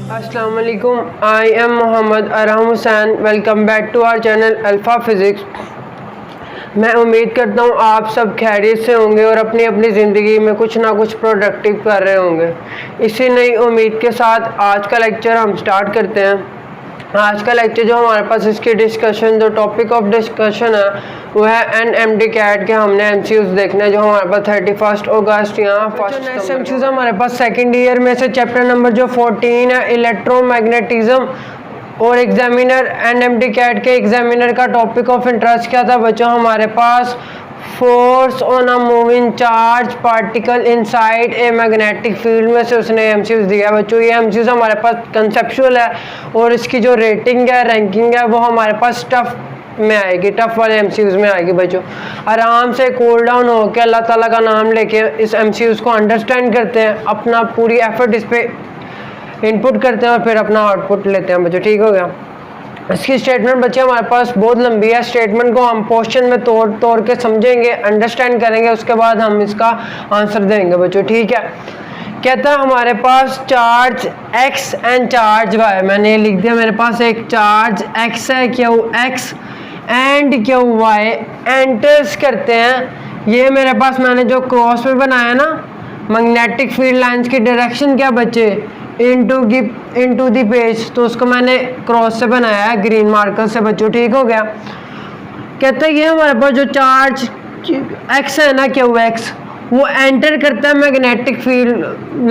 अस्सलाम वालेकुम, I am Mohammad Arham Hussain. Welcome back to our channel Alpha Physics. मैं उम्मीद करता हूँ आप सब खैरियत से होंगे और अपनी अपनी ज़िंदगी में कुछ ना कुछ प्रोडक्टिव कर रहे होंगे। इसी नई उम्मीद के साथ आज का लेक्चर हम स्टार्ट करते हैं। आज का लेक्चर जो हमारे पास इसकी डिस्कशन, जो टॉपिक ऑफ डिस्कशन है वो है NMD कैट के हमने MCQs देखने हैं जो हमारे पास 31 अगस्त यहाँ फर्स्ट MCQs हमारे पास सेकंड ईयर में से चैप्टर नंबर जो 14 है इलेक्ट्रोमैग्नेटिज्म। और एग्जामिनर NMD कैट के एग्जामिनर का टॉपिक ऑफ इंटरेस्ट क्या था बच्चों? हमारे पास force on a moving charge particle inside a magnetic field में से उसने MCQs दिया बच्चों। ये MCQs हमारे पास कंसेप्चुअल है और इसकी जो रेटिंग है, रैंकिंग है, वो हमारे पास टफ में आएगी, टफ वाले MCQs में आएगी बच्चों। आराम से कूल डाउन होकर अल्लाह ताला का नाम लेके इस MCQs को अंडरस्टैंड करते हैं, अपना पूरी एफर्ट इस पर इनपुट करते हैं और फिर अपना आउटपुट लेते हैं बच्चों। ठीक हो गया। इसकी स्टेटमेंट बच्चे हमारे पास बहुत लंबी है। स्टेटमेंट को हम पोर्शन में तोड़ के समझेंगे, अंडरस्टैंड करेंगे, उसके बाद हम इसका आंसर देंगे बच्चों। ठीक है। कहता है हमारे पास charge x and charge y, मैंने ये लिख दिया। मेरे पास एक चार्ज x है, QX एंड QY एंटर्स करते हैं। ये मेरे पास मैंने जो क्रॉस में बनाया ना मैग्नेटिक फील्ड लाइंस की डायरेक्शन क्या बच्चे? इनटू द पेज, तो उसको मैंने क्रॉस से बनाया है ग्रीन मार्कर से बच्चों। ठीक हो गया। कहते हैं ये हमारे पास जो चार्ज x है ना QX, वो एंटर करता है मैग्नेटिक फील्ड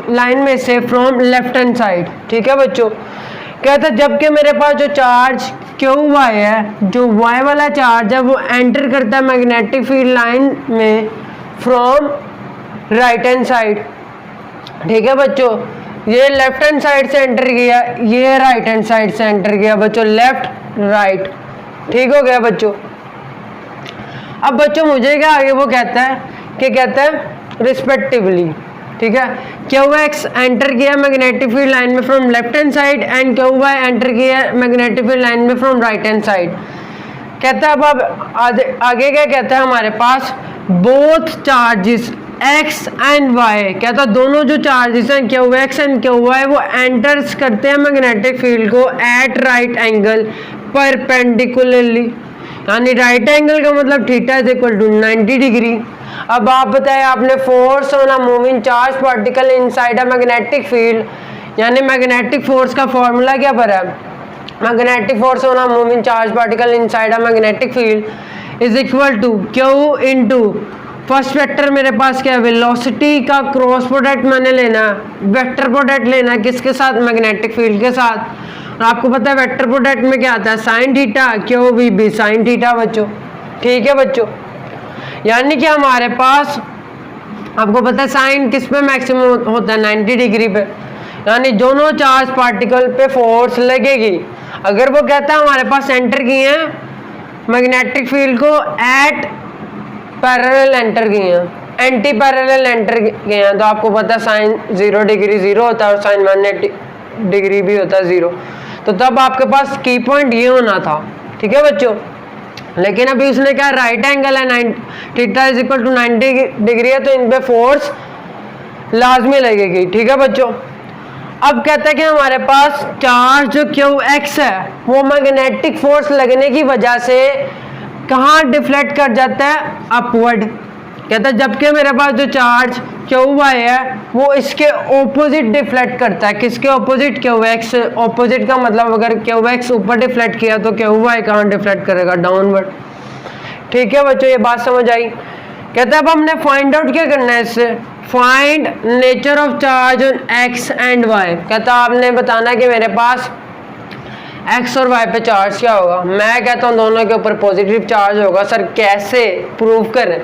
लाइन में से फ्रॉम लेफ्ट हैंड साइड। ठीक है बच्चों। कहते हैं जबकि मेरे पास जो चार्ज QY है, जो y वाला चार्ज है, वो एंटर करता है मैग्नेटिक फील्ड लाइन में फ्रॉम राइट हैंड साइड। ठीक है बच्चों। ये लेफ्ट हैंड साइड से एंटर किया, ये राइट हैंड साइड से एंटर किया बच्चों, लेफ्ट राइट। ठीक हो गया बच्चों। अब बच्चों मुझे क्या आगे वो कहता है कि कहता है रिस्पेक्टिवली। ठीक है। QX एंटर किया मैग्नेटिक फील्ड लाइन में from left hand side and QY enter किया मैग्नेटिक फील्ड लाइन में फ्रॉम राइट हैंड साइड। कहता है अब आगे क्या कहता है हमारे पास? Both charges x and y, कहता दोनों जो चार्जेस हैं QX एंड QY वो एंटर्स करते हैं मैग्नेटिक फील्ड को एट राइट एंगल परपेंडिकुलरली, यानी राइट एंगल का मतलब theta is equal to 90 degree. अब आप बताएं, आपने force on a moving charge particle inside a magnetic field, यानी मैग्नेटिक फोर्स का फॉर्मूला क्या पर है? Magnetic force on a moving charge particle inside a magnetic field is equal to Q into first vector मेरे पास क्या है? Velocity का क्रॉस प्रोडक्ट मैंने लेना है, वेक्टर प्रोडक्ट लेना है किसके साथ? मैग्नेटिक फील्ड के साथ। और आपको पता है वेक्टर प्रोडक्ट में क्या आता है? Sine theta, QVB sine theta बच्चों। ठीक है बच्चों। यानी कि हमारे पास आपको पता है साइन किस पे मैक्सिमम होता है? 90 डिग्री पे, यानी दोनों चार्ज पार्टिकल पे फोर्स लगेगी। अगर वो कहता है हमारे पास एंटर किए हैं मैग्नेटिक फील्ड को एट पैरेलल एंटर किए हैं, एंटी पैरेलल एंटर किए हैं, तो आपको पता है साइन 0 डिग्री 0 होता है और साइन 180 डिग्री भी होता है 0। तो तब आपके पास की पॉइंट ये होना था। ठीक है बच्चों। लेकिन अभी उसने क्या, राइट एंगल है, theta is equal to 90 degree है, तो इन पे फोर्स लाजमी लगेगी। ठीक है बच्चों। अब कहते हैं कि हमारे पास चार्ज जो QX है वो मैग्नेटिक फोर्स लगने की वजह से कहाँ डिफ्लेक्ट कर जाता है? अपवर्ड। कहता है जबकि मेरे पास जो चार्ज QY है वो इसके ऑपोजिट डिफ्लेक्ट करता है। किसके ऑपोजिट? QX। ऑपोजिट का मतलब अगर QX ऊपर डिफ्लेक्ट किया तो QY कहाँ डिफ्लेक्ट करेगा? डाउनवर्ड। ठीक है बच्चों, ये बात समझ आई। कहता है अब हमने फाइंड आउट क्या करना है इससे? Find nature of charge on x and y। कहता है आपने बताना है कि मेरे पास x और y पे चार्ज क्या होगा। मैं कहता हूँ दोनों के ऊपर पॉजिटिव चार्ज होगा। सर कैसे प्रूव करें?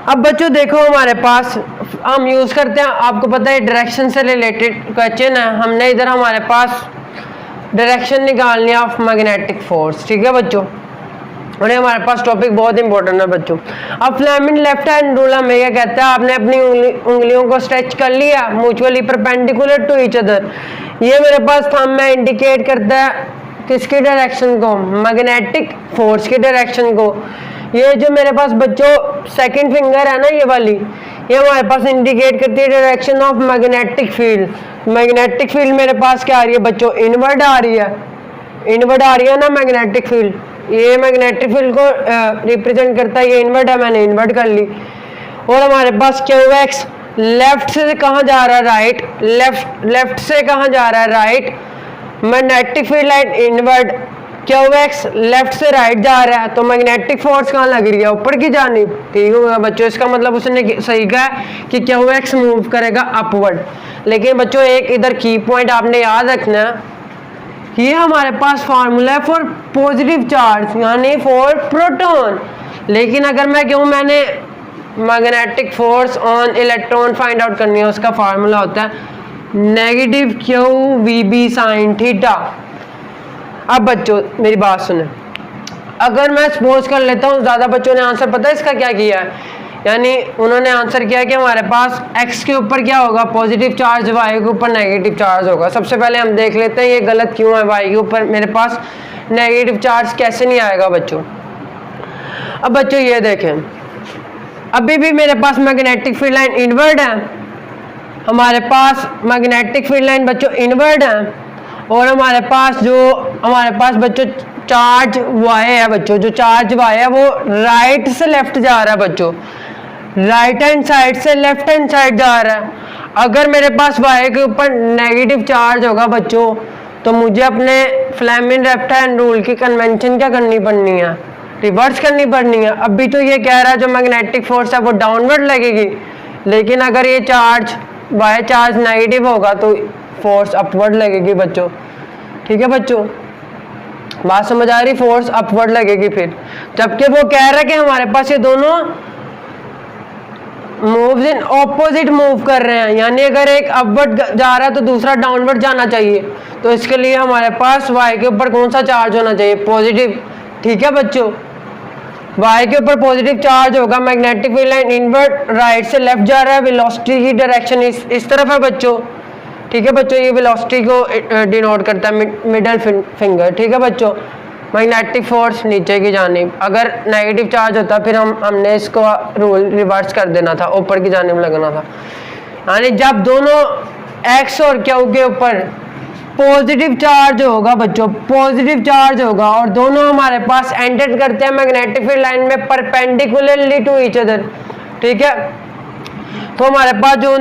अब बच्चों देखो हमारे पास हम यूज करते हैं, आपको पता है डायरेक्शन से रिलेटेड क्वेश्चन है। हमने इधर हमारे पास डायरेक्शन निकालनी है ऑफ मैग्नेटिक फोर्स। ठीक है बच्चों। और हमारे पास टॉपिक बहुत इंपॉर्टेंट है बच्चों। अब फ्लेमिंग लेफ्ट हैंड रूल हमें क्या कहता है? आपने अपनी उंगलियों को स्ट्रेच कर लिया mutually perpendicular to each other. ये मेरे पास थंब में इंडिकेट करता है किसकी डायरेक्शन को? मैग्नेटिक फोर्स की डायरेक्शन को। ये जो मेरे पास बच्चों सेकंड फिंगर है ना, ये वाली, ये हमारे पास इंडिकेट करती है direction of magnetic field. Magnetic field मेरे पास क्या आ रही है बच्चों, इनवर्ड आ रही है, इनवर्ड आ रही है ना मैग्नेटिक फील्ड। ये मैग्नेटिक फील्ड को रिप्रेजेंट करता है, ये इनवर्ड है, मैंने इनवर्ड कर ली। और हमारे पास QX लेफ्ट से कहाँ जा रहा है, राइट, लेफ्ट से कहाँ जा रहा है, right. Magnetic field line inward, QX left से राइट जा रहा है, तो मैग्नेटिक फोर्स कहाँ लग रही है, ऊपर की जानिब। ठीक होगा बच्चों, इसका मतलब उसने सही कहा कि QX मूव करेगा अपवर्ड। लेकिन बच्चों एक इधर की पॉइंट आपने याद रखना है, ये हमारे पास फार्मूला है फॉर पॉजिटिव चार्ज यानी फॉर प्रोटॉन। लेकिन अगर मैं कहूँ मैंने magnetic force on electron find out करनी है, उसका फार्मूला होता है नेगेटिव QVB साइन थीटा। अब बच्चों मेरी बात सुने, अगर मैं सपोज कर लेता हूँ, ज़्यादा बच्चों ने आंसर पता है इसका क्या किया है, यानी उन्होंने आंसर किया कि हमारे पास x के ऊपर क्या होगा, पॉजिटिव चार्ज, y के ऊपर नेगेटिव चार्ज होगा। सबसे पहले हम देख लेते हैं ये गलत क्यों है, y के ऊपर मेरे पास नेगेटिव चार्ज कैसे नहीं आएगा बच्चों। अब बच्चों ये देखें, अभी भी मेरे पास मैग्नेटिक फील्ड लाइन इनवर्ड है, हमारे पास मैग्नेटिक फील्ड लाइन बच्चों इनवर्ड है, और हमारे पास बच्चों चार्ज y है बच्चों, जो चार्ज y है वो राइट से लेफ्ट जा रहा है बच्चों, राइट हैंड साइड से लेफ्ट हैंड साइड जा रहा है। अगर मेरे पास y के ऊपर नेगेटिव चार्ज होगा बच्चों, तो मुझे अपने फ्लेमिंग लेफ्ट हैंड रूल की कन्वेंशन क्या करनी पड़नी है, रिवर्स करनी पड़नी है। अभी तो ये कह रहा है जो मैग्नेटिक फोर्स है वो डाउनवर्ड लगेगी, लेकिन अगर ये चार्ज y चार्ज नेगेटिव होगा तो फोर्स अपवर्ड लगेगी बच्चों। ठीक है बच्चों, बात समझ आ रही, फोर्स अपवर्ड लगेगी फिर, जबकि वो कह रहा है कि हमारे पास ये दोनों मूव्स इन ऑपोजिट मूव कर रहे हैं, यानी अगर एक अपवर्ड जा रहा है तो दूसरा डाउनवर्ड जाना चाहिए। तो इसके लिए हमारे पास y के ऊपर कौन सा चार्ज होना चाहिए, पॉजिटिव। ठीक है बच्चों, y के ऊपर पॉजिटिव चार्ज होगा, magnetic field line invert right से लेफ्ट जा रहा है, वेलोसिटी की डायरेक्शन इस तरफ है बच्चों। ठीक है बच्चों, ये वेलोसिटी को डिनोट करता है, मिडल फिंगर। ठीक है बच्चों, मैग्नेटिक फोर्स नीचे की जानिब, अगर नेगेटिव चार्ज होता फिर हमने इसको रूल रिवर्स कर देना था, ऊपर की जानिब लगना था। यानी जब दोनों x और q के ऊपर पॉजिटिव चार्ज होगा बच्चों, पॉजिटिव चार्ज होगा, और दोनों हमारे पास एंटर करते हैं मैग्नेटिक फील्ड लाइन में परपेंडिकुलरली टू ईच अदर। ठीक है, तो हमारे पास जो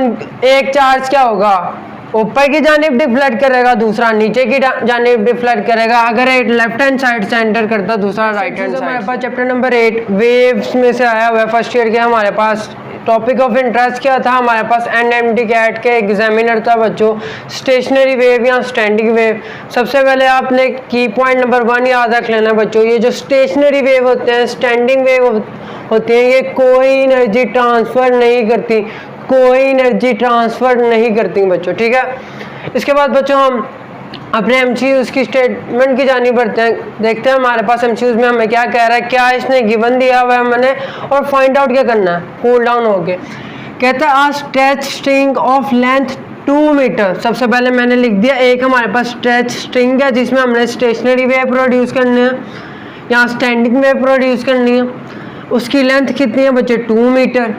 एक चार्ज क्या होगा, ऊपर की जानिब डिफ्लेक्ट करेगा, दूसरा नीचे की जानिब डिफ्लेक्ट करेगा। अगर एक लेफ्ट हैंड साइड से एंटर करता, दूसरा राइट हैंड साइड। हमारे पास चैप्टर नंबर 8 वेव्स में से आया हुआ है, फर्स्ट ईयर के। हमारे पास टॉपिक ऑफ इंटरेस्ट क्या था, हमारे पास NMT कैट के एग्जामिनर था बच्चों, स्टेशनरी वेव या स्टैंडिंग वेव। सबसे पहले आपने की पॉइंट नंबर 1 याद रख लेना बच्चों, ये जो स्टेशनरी वेव होते हैं, स्टैंडिंग वेव होती हैं, ये कोई एनर्जी ट्रांसफर नहीं करती, कोई एनर्जी ट्रांसफर नहीं करती बच्चों। ठीक है, इसके बाद बच्चों हम अपने MCQs की स्टेटमेंट की जानी बढ़ते हैं, देखते हैं हमारे पास MCQs में हमें क्या कह रहा है, क्या इसने गिवन दिया हुआ है मैंने, और फाइंड आउट क्या करना है कूल डाउन होके। कहता है a stretch string of length 2 metre. सबसे पहले मैंने लिख दिया एक हमारे पास स्ट्रेच स्ट्रिंग है जिसमें हमने स्टेशनरी वेव प्रोड्यूस करनी है या स्टैंडिंग वेव प्रोड्यूस करनी है, उसकी लेंथ कितनी है बच्चे, 2 मीटर।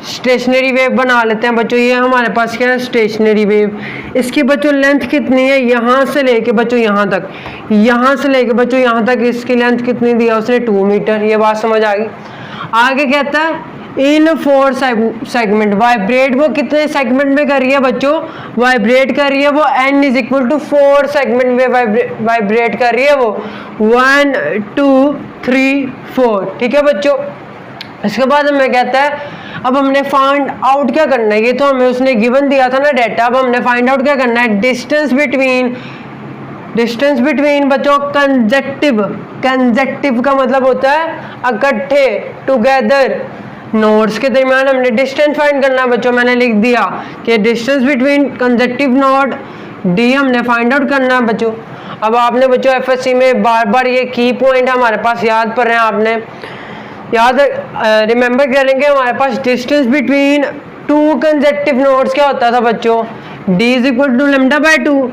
स्टेशनरी वेव बना लेते हैं बच्चों, ये हमारे पास क्या है, स्टेशनरी वेव। इसकी बच्चों लेंथ कितनी है, यहाँ से लेके बच्चों यहाँ तक, यहाँ से लेके बच्चों यहाँ तक इसकी लेंथ कितनी दिया उसने, 2 मीटर। ये बात समझ आ गई। आगे कहता है इन 4 सेगमेंट, वाइब्रेट वो कितने सेगमेंट में कर रही है बच्चों, वाइब्रेट कर रही है वो n = 4 सेगमेंट में वाइब्रेट कर रही है वो, 1 2 3 4। ठीक है बच्चों, इसके बाद हमें कहता है अब हमने फाइंड आउट क्या करना है, ये तो हमें उसने गिवन दिया था ना डाटा, अब हमने फाइंड आउट क्या करना है, डिस्टेंस बिटवीन बच्चों कंजक्टिव, कंजक्टिव का मतलब होता है इकट्ठे, टुगेदर नोड्स के दरमियान हमने डिस्टेंस फाइंड करना है बच्चों। मैंने लिख दिया कि distance between conjunctive node D हमने फाइंड आउट करना है बच्चों। अब आपने बच्चों FSC में बार बार ये की पॉइंट हमारे पास याद पर हैं, आपने याद रिमेंबर करेंगे। हमारे पास डिस्टेंस बिटवीन 2 कंजक्टिव नोड्स क्या होता था बच्चों, D = λ/2।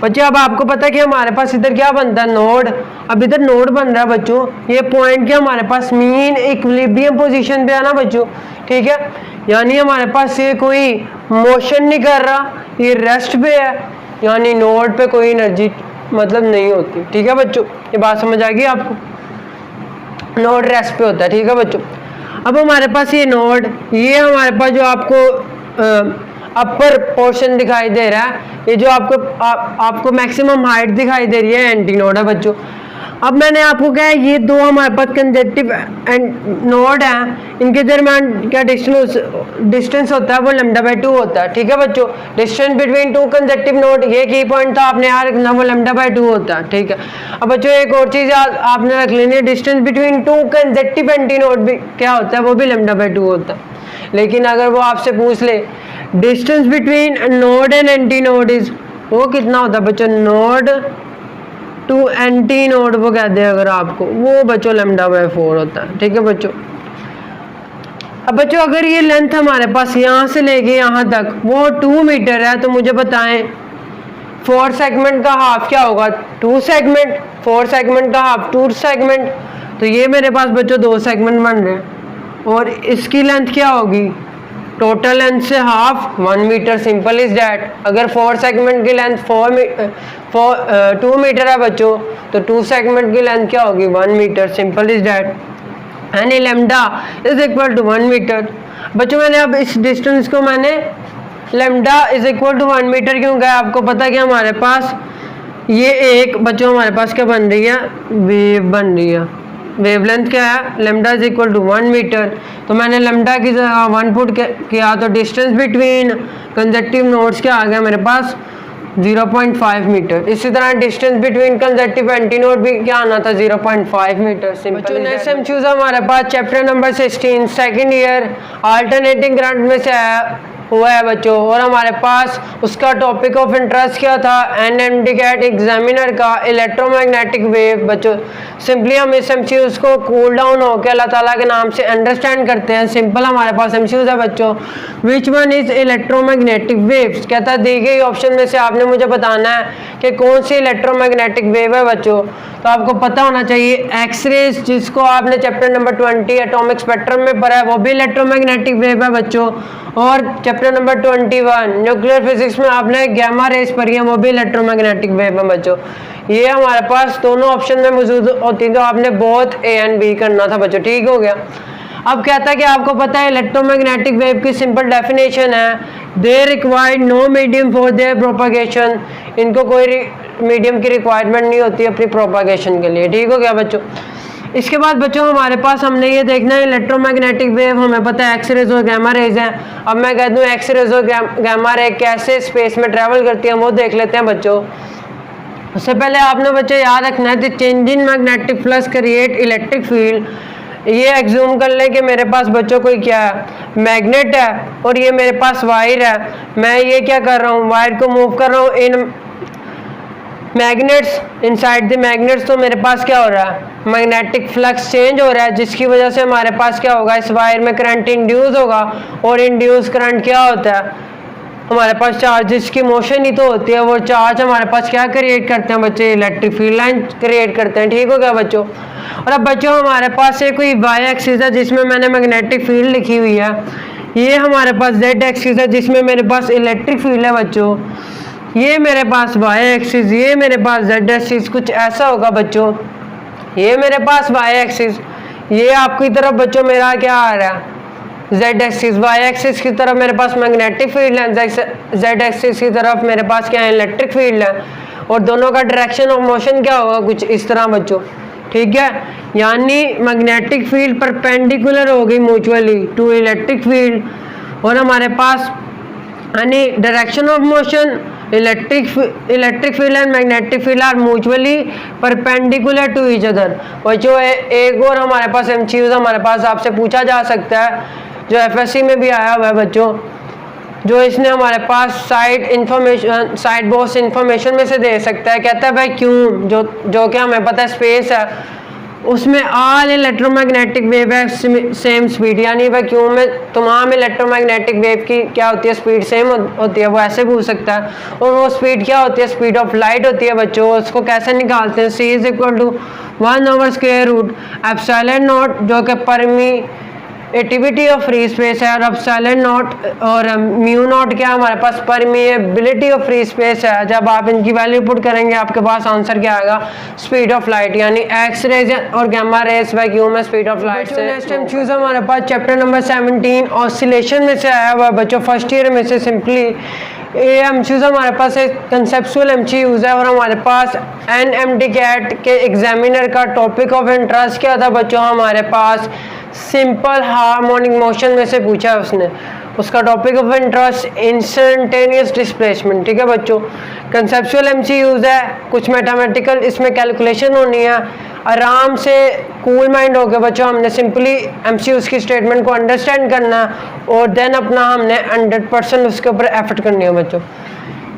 बच्चों अब आपको पता है कि हमारे पास इधर क्या बनता है, नोड। अब इधर नोड बन रहा है बच्चों, ये पॉइंट क्या हमारे पास मीन इक्विलिब्रियम पोजीशन पे है ना बच्चों, ठीक है। यानी हमारे पास ये कोई मोशन नहीं कर रहा, ये रेस्ट पे है, यानी नोड पे कोई एनर्जी मतलब नहीं होती, ठीक है बच्चों। ये बात समझ आ गई आपको, नोड रेस्ट पे होता है, ठीक है बच्चों। अब हमारे पास ये नोड, ये हमारे पास जो आपको अपर पोर्शन दिखाई दे रहा है, ये जो आपको मैक्सिमम हाइट दिखाई दे रही है, एंटी नोड है बच्चों। अब मैंने आपको कहा है ये दो हमारे पास कंजक्टिव नोड हैं, इनके दरमियान क्या डिस्टेंस होता है, वो λ/2 होता है, ठीक है बच्चों। Distance between two conjunctive node, ये की पॉइंट था आपने याद रखना, वो λ/2 होता है, ठीक है। अब बच्चों एक और चीज़ आपने रख लेनी है, distance between two conjunctive antinode भी क्या होता है, वो भी λ/2 होता है। लेकिन अगर वो आपसे पूछ ले distance between node and anti node is, वो कितना होता है बच्चों, नोड टू एंटी नोड, वो कहते हैं अगर आपको, वो बच्चों λ/4 होता है, ठीक है बच्चों। अब बच्चों अगर ये लेंथ हमारे पास यहाँ से लेके यहाँ तक वो 2 मीटर है, तो मुझे बताएं 4 सेगमेंट का हाफ क्या होगा, 2 सेगमेंट, 4 सेगमेंट का हाफ 2 सेगमेंट, तो ये मेरे पास बच्चों 2 सेगमेंट बन रहे हैं। और इसकी लेंथ क्या होगी, टोटल लेंथ से half 1 metre, simple is that. अगर 4 सेगमेंट की लेंथ 2 मीटर है बच्चों, तो 2 सेगमेंट की लेंथ क्या होगी, 1 मीटर, सिंपल इज डैट। यानी lambda is equal to 1 metre. बच्चों मैंने अब इस डिस्टेंस को मैंने lambda is equal to 1 metre क्यों कहा, आपको पता है कि हमारे पास ये एक बच्चों हमारे पास क्या बन रही है, वेव बन रही है। वेवलेंथ क्या है, lambda is equal to 1 metre, तो मैंने लैम्डा की जगह 1 पुट किया, तो डिस्टेंस बिटवीन कंजक्टिव नोड्स क्या आ गया मेरे पास, 0.5 मीटर। इसी तरह distance between conjunctive antinode भी क्या आना था, 0.5 मीटर, सिंपल। नेक्स्ट हम चूज हमारे पास chapter number 16 second year alternating current में से हुआ है बच्चों, और हमारे पास उसका टॉपिक ऑफ इंटरेस्ट क्या था, NMDCAT एग्जामिनर का इलेक्ट्रोमैग्नेटिक वेव। बच्चों सिंपली हम इस एमसीक्यूज को कूल डाउन होकर अल्लाह ताला के नाम से अंडरस्टैंड करते हैं। सिंपल हमारे पास एमसीक्यूज है बच्चों, which one is electromagnetic waves, कहता है दी गई ऑप्शन में से आपने मुझे बताना है कि कौन सी इलेक्ट्रोमैग्नेटिक वेव है बच्चों। तो आपको पता होना चाहिए एक्सरेज, जिसको आपने चैप्टर नंबर 20 एटॉमिक स्पेक्ट्रम में पढ़ा है, वो भी इलेक्ट्रोमैग्नेटिक वेव है बच्चों। और चैप्टर नंबर 21 न्यूक्लियर फिजिक्स में आपने गैमा रेज पढ़ी है, वो भी इलेक्ट्रोमैग्नेटिक वेव है बच्चों। ये हमारे पास दोनों ऑप्शन में मौजूद होती, तो आपने बोथ A एंड B करना था बच्चों, ठीक हो गया। अब कहता है कि आपको पता है इलेक्ट्रोमैग्नेटिक वेव की सिंपल डेफिनेशन है, they required no medium for their propagation, इनको कोई मीडियम की रिक्वायरमेंट नहीं होती अपनी प्रोपागेशन के लिए, ठीक हो गया बच्चों। इसके बाद बच्चों हमारे पास हमने ये देखना है इलेक्ट्रोमैग्नेटिक वेव, हमें पता है एक्स रेज और गैमा रेज हैं। अब मैं कह दूं एक्स रेज और गैमा रे कैसे स्पेस में ट्रेवल करती हैं, वो देख लेते हैं बच्चों। उससे पहले आपने बच्चों याद रखना है the change in magnetic flux create electric field. ये एग्जूम कर लें कि मेरे पास बच्चों कोई क्या है, मैग्नेट है, और ये मेरे पास वायर है। मैं ये क्या कर रहा हूँ, वायर को मूव कर रहा हूँ इन मैग्नेट्स, इनसाइड द मैग्नेट्स, तो मेरे पास क्या हो रहा है, मैग्नेटिक फ्लक्स चेंज हो रहा है, जिसकी वजह से हमारे पास क्या होगा, इस वायर में करंट इंड्यूस होगा। और इंड्यूस करंट क्या होता है, हमारे पास चार्जेस की मोशन ही तो होती है, वो चार्ज हमारे पास क्या क्रिएट करते हैं बच्चे, इलेक्ट्रिक फील्ड लाइन क्रिएट करते हैं, ठीक हो गया बच्चों। और अब बच्चों हमारे पास एक कोई वाई एक्सिस है जिसमें मैंने मैग्नेटिक फील्ड लिखी हुई है, ये हमारे पास जेड एक्सिस है जिसमें मेरे पास इलेक्ट्रिक फील्ड है बच्चों, ये मेरे पास वाई एक्सिस, ये मेरे पास जेड एक्सिस, कुछ ऐसा होगा बच्चों। ये मेरे पास वाई एक्सिस, ये आपकी तरफ बच्चों मेरा क्या आ रहा है, जेड एक्सिस। वाई एक्सिस की तरफ मेरे पास मैग्नेटिक फील्ड है, जेड एक्सिस की तरफ मेरे पास क्या है, इलेक्ट्रिक फील्ड है। और दोनों का डायरेक्शन ऑफ मोशन क्या होगा, कुछ इस तरह बच्चों, ठीक है। यानी मैग्नेटिक फील्ड परपेंडिकुलर हो गई म्यूचुअली टू इलेक्ट्रिक फील्ड, और हमारे पास यानी direction of motion electric field and magnetic field are mutually perpendicular to each other. बच्चों एक और हमारे पास एमसीक्यूज हमारे पास आपसे पूछा जा सकता है, जो एफएससी में भी आया हुआ है बच्चों, जो इसने हमारे पास साइड बॉक्स इंफॉर्मेशन में से दे सकता है। कहता है भाई क्यों, जो कि हमें पता है स्पेस है, उसमें ऑल इलेक्ट्रोमैग्नेटिक वेव है सेम स्पीड, यानी वैक्यूम में तमाम इलेक्ट्रोमैग्नेटिक वेव की क्या होती है, स्पीड सेम होती है। वो ऐसे पूछ सकता है। और वो स्पीड क्या होती है, स्पीड ऑफ लाइट होती है बच्चों। उसको कैसे निकालते हैं, c is equal to 1/√√ epsilon naught, जो कि परमिएटिविटी ऑफ फ्री स्पेस है, और एप्सिलॉन नॉट और म्यू नॉट क्या हमारे पास, परमिएबिलिटी ऑफ फ्री स्पेस है। जब आप इनकी वैल्यू पुट करेंगे आपके पास आंसर क्या आएगा, स्पीड ऑफ लाइट, यानी एक्स रेज और गामा रेज वैक्यूम में स्पीड ऑफ लाइट से। नेक्स्ट टाइम चूज हमारे पास चैप्टर नंबर 17 ऑसिलेशन में से आया हुआ बच्चों, फर्स्ट ईयर में से। सिंपली ये एमसीक्यूज हमारे पास एक कंसेप्चुअल एमसीक्यूज है, और हमारे पास एनएमडी कैट के एग्जामिनर का टॉपिक ऑफ इंटरेस्ट क्या था बच्चों, हमारे पास सिंपल हार्मोनिक मोशन में से पूछा है उसने। उसका topic of interest instantaneous displacement. ठीक है बच्चों, कंसेप्चुअल एमसीक्यूज है, कुछ मैथमेटिकल इसमें कैलकुलेशन होनी है। आराम से कूल माइंड होकर बच्चों हमने सिंपली एमसीक्यूज की स्टेटमेंट को अंडरस्टैंड करना और देन अपना हमने 100% उसके ऊपर एफर्ट करनी है बच्चों।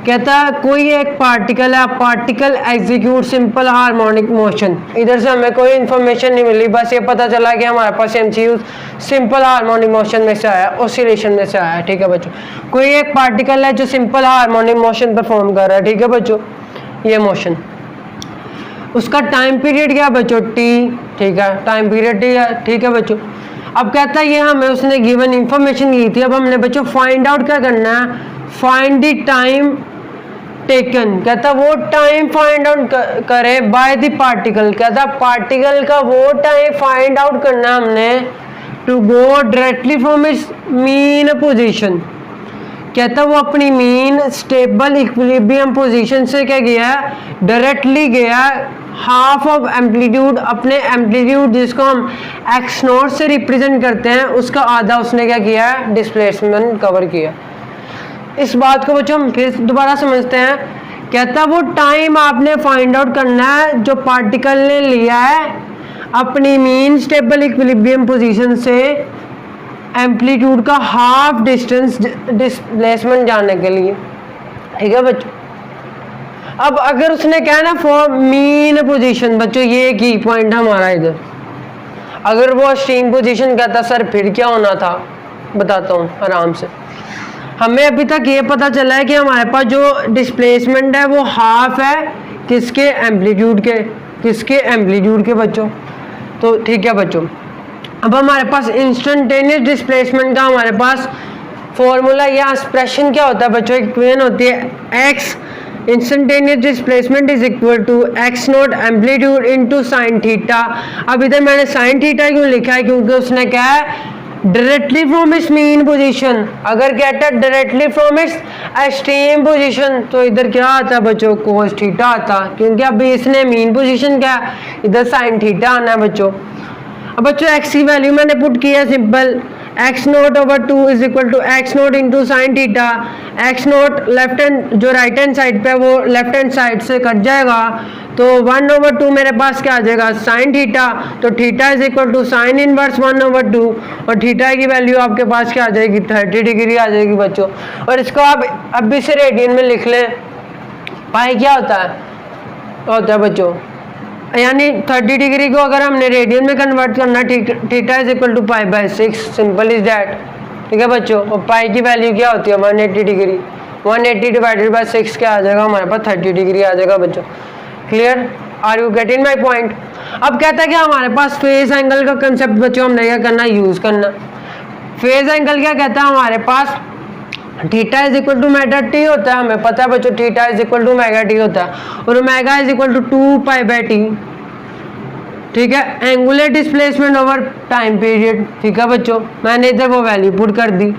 कहता है कोई एक पार्टिकल है, particle execute simple harmonic motion. इधर से हमें कोई इन्फॉर्मेशन नहीं मिली, बस ये पता चला कि हमारे पास एमसीक्यूज सिंपल हार्मोनिक मोशन में से आया, ऑसिलेशन में से आया। ठीक है बच्चों, कोई एक पार्टिकल है जो सिंपल हार्मोनिक मोशन परफॉर्म कर रहा है। ठीक है बच्चों, ये मोशन, उसका टाइम पीरियड क्या बच्चों, टी। ठीक है, टाइम पीरियड टी है। ठीक है बच्चों, अब कहता है ये हमें उसने गिवन इंफॉर्मेशन दी थी। अब हमने बच्चों फाइंड आउट क्या करना है, फाइंड द टाइम टेकन। कहता वो टाइम फाइंड आउट करे बाय द पार्टिकल। कहता पार्टिकल का वो टाइम फाइंड आउट करना हमने to go directly from its mean position. कहता वो अपनी मीन स्टेबल इक्विलिब्रियम पोजीशन से क्या गया, डायरेक्टली गया हाफ ऑफ एम्पलीट्यूड, अपने एम्पलीट्यूड जिसको हम एक्स नॉट से रिप्रेजेंट करते हैं उसका आधा उसने क्या किया, डिस्प्लेसमेंट कवर किया। इस बात को बच्चों हम फिर दोबारा समझते हैं। कहता वो टाइम आपने फाइंड आउट करना है जो पार्टिकल ने लिया है अपनी मीन स्टेबल इक्विलिब्रियम पोजीशन से एम्पलीट्यूड का हाफ डिस्टेंस डिस्प्लेसमेंट जानने के लिए। ठीक है बच्चों, अब अगर उसने कहा ना फॉर मीन पोजीशन, बच्चों ये की पॉइंट हमारा इधर, अगर वो एक्सट्रीम पोजीशन कहता सर फिर क्या होना था, बताता हूँ आराम से। हमें अभी तक ये पता चला है कि हमारे पास जो डिस्प्लेसमेंट है वो हाफ है किसके, एम्पलीट्यूड के, किसके, एम्पलीट्यूड के बच्चों। तो ठीक है बच्चों, अब हमारे पास इंस्टेंटेनियस डिस्प्लेसमेंट का हमारे पास फॉर्मूला या एक्सप्रेशन क्या होता है बच्चों, इक्वेशन होती है x instantaneous displacement is equal to x naught amplitude into sine theta. अब इधर मैंने साइन थीटा क्यों लिखा है, क्योंकि उसने क्या है directly from its mean position. अगर कहता है directly from it's extreme position तो इधर क्या आता है बच्चों, कोस थीटा आता, क्योंकि अभी इसने मीन पोजीशन क्या इधर साइन थीटा आना है बच्चों। अब बच्चों एक्स की वैल्यू मैंने पुट किया simple, x naught over 2 is equal to x naught into sine theta. X naught left hand जो राइट हैंड साइड पे वो लेफ्ट हैंड साइड से कट जाएगा, तो 1/2 मेरे पास क्या आ जाएगा, साइन थीटा। तो theta is equal to sine inverse 1/2, और थीटा की वैल्यू आपके पास क्या आ जाएगी, 30 डिग्री आ जाएगी बच्चों। और इसको आप अभी से रेडियन में लिख लें। पाई क्या होता है बच्चों, यानी 30 डिग्री को अगर हमने रेडियन में कन्वर्ट करना, theta is equal to π/6, simple is that. ठीक है बच्चों, और पाई की वैल्यू क्या होती है 180 डिग्री, 180 डिवाइडेड बाय 6 क्या आ जाएगा हमारे पास 30 डिग्री आ जाएगा बच्चों। Clear, are you getting my point. अब कहता है कि हमारे पास फेज एंगल का कंसेप्ट बच्चों हमने क्या करना, यूज करना। फेज एंगल क्या कहता है हमारे पास, theta is equal to omega T होता है, हमें पता है बच्चों theta is equal to omega T होता है, और omega is equal to 2π/t। ठीक है, angular displacement over time period. ठीक है बच्चों, मैंने इधर वो वैल्यू पुट कर दी।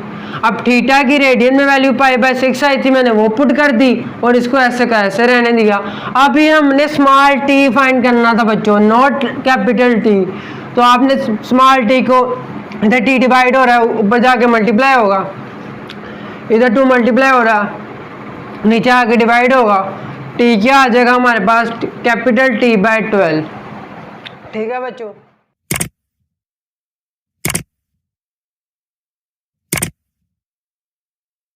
अब थीटा की रेडियन में वैल्यू π/6 आई थी, मैंने वो पुट कर दी और इसको ऐसे का ऐसे रहने दिया। अभी हमने स्मॉल टी फाइंड करना था बच्चों, नॉट कैपिटल टी। तो आपने स्मॉल टी को, इधर टी डिवाइड हो रहा है, ऊपर जाके मल्टीप्लाई होगा, इधर 2 मल्टीप्लाई हो रहा, नीचे आके डिवाइड होगा, टी क्या आ जाएगा हमारे पास, कैपिटल T/12। ठीक है बच्चों।